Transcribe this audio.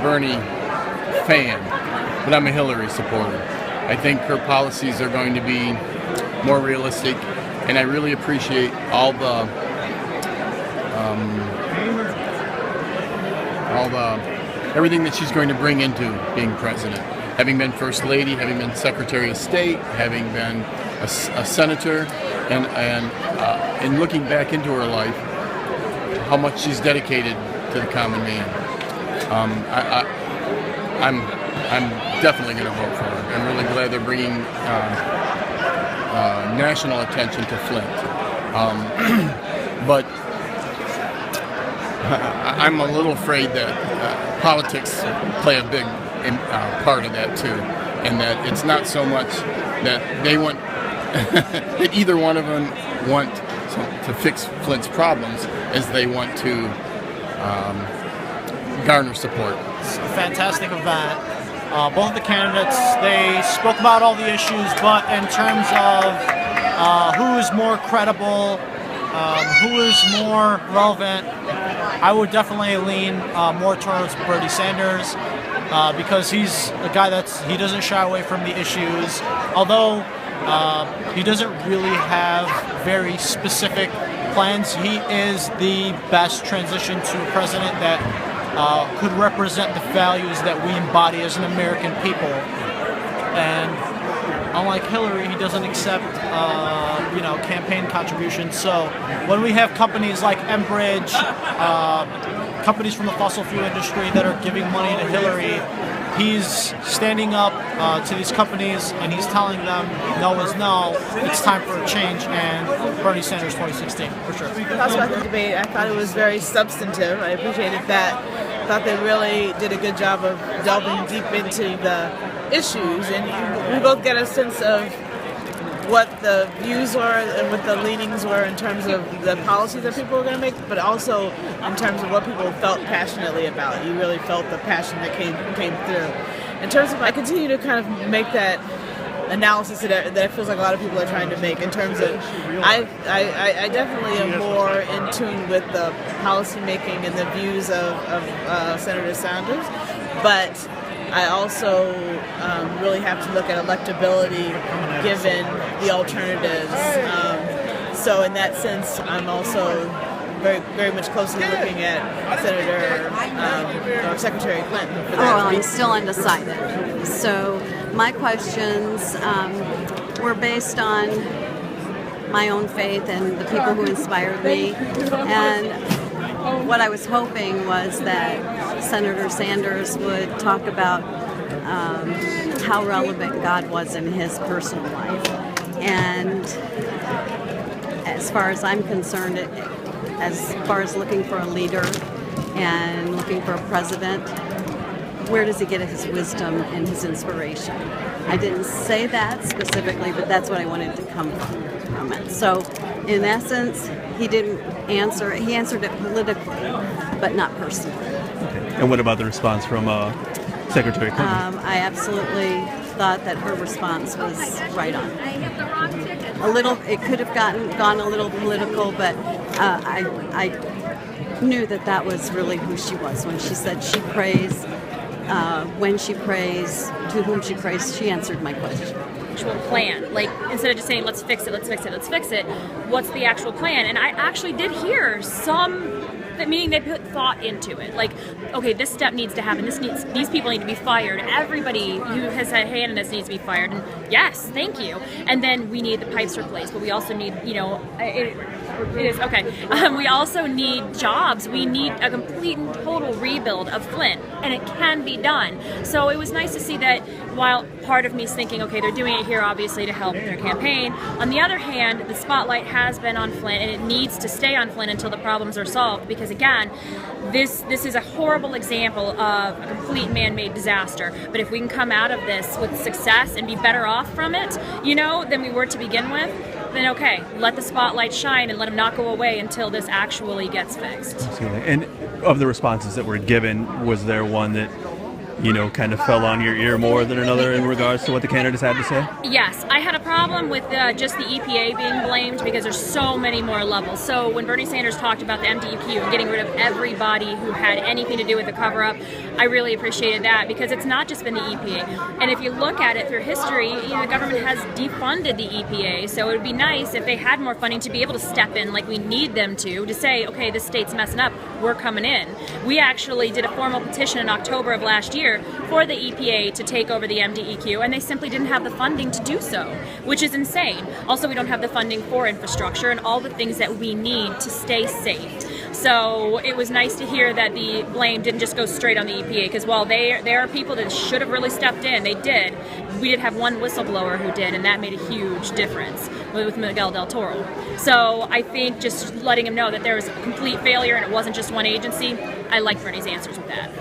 Bernie fan, but I'm a Hillary supporter. I think her policies are going to be more realistic, and I really appreciate all the everything that she's going to bring into being president. Having been First Lady, having been Secretary of State, having been a senator, and looking back into her life, how much she's dedicated to the common man. I'm definitely going to vote for her. I'm really glad they're bringing national attention to Flint. But I'm a little afraid that politics play a big part of that too, and that it's not so much that they want that either one of them want to fix Flint's problems as they want to garner support. It's a fantastic event. Both of the candidates, they spoke about all the issues, but in terms of who is more credible, who is more relevant, I would definitely lean more towards Bernie Sanders because he's a guy he doesn't shy away from the issues, although he doesn't really have very specific plans. He is the best transition to a president that could represent the values that we embody as an American people. And unlike Hillary, he doesn't accept, campaign contributions. So when we have companies like Enbridge, companies from the fossil fuel industry that are giving money to Hillary, he's standing up to these companies and he's telling them no is no, it's time for a change, and Bernie Sanders 2016, for sure. Talks about the debate, I thought it was very substantive. I appreciated that. I thought they really did a good job of delving deep into the issues, and we both get a sense of what the views were and what the leanings were in terms of the policies that people were going to make, but also in terms of what people felt passionately about. You really felt the passion that came through. In terms of, I continue to kind of make that analysis that it feels like a lot of people are trying to make in terms of, I definitely am more in tune with the policy making and the views of Senator Sanders, but I also really have to look at electability given the alternatives. So in that sense, I'm also very, very much closely looking at Senator or Secretary Clinton. For that I'm still undecided. So my questions were based on my own faith and the people who inspired me. And what I was hoping was that Senator Sanders would talk about how relevant God was in his personal life. And as far as I'm concerned, as far as looking for a leader and looking for a president, where does he get his wisdom and his inspiration? I didn't say that specifically, but that's what I wanted to come from it. So, in essence, he didn't answer. He answered it politically, but not personally. Okay. And what about the response from Secretary Clinton? I absolutely thought that her response was right on. It could have gone a little political, but I knew that was really who she was when she said she prays. When she prays, to whom she prays, she answered my question. Actual plan, like instead of just saying let's fix it, what's the actual plan? And I actually did hear meaning they put thought into it, like, okay, this step needs to happen, these people need to be fired, everybody who has a hand in this needs to be fired, and yes, thank you, and then we need the pipes replaced, but we also need, it is okay. We also need jobs. We need a complete and total rebuild of Flint, and it can be done. So it was nice to see that while part of me is thinking, okay, they're doing it here obviously to help their campaign, on the other hand, the spotlight has been on Flint, and it needs to stay on Flint until the problems are solved, because again, this is a horrible example of a complete man-made disaster. But if we can come out of this with success and be better off from it, than we were to begin with, then okay, let the spotlight shine and let them not go away until this actually gets fixed. Absolutely. And of the responses that were given, was there one that kind of fell on your ear more than another in regards to what the candidates had to say? Yes, I had a problem with just the EPA being blamed because there's so many more levels. So when Bernie Sanders talked about the MDEQ and getting rid of everybody who had anything to do with the cover-up, I really appreciated that because it's not just been the EPA. And if you look at it through history, the government has defunded the EPA, so it would be nice if they had more funding to be able to step in like we need them to say, okay, this state's messing up, we're coming in. We actually did a formal petition in October of last year for the EPA to take over the MDEQ, and they simply didn't have the funding to do so, which is insane. Also, we don't have the funding for infrastructure and all the things that we need to stay safe. So it was nice to hear that the blame didn't just go straight on the EPA, because while there are people that should have really stepped in, they did. We did have one whistleblower who did, and that made a huge difference with Miguel del Toro. So I think just letting him know that there was a complete failure and it wasn't just one agency, I like Bernie's answers with that.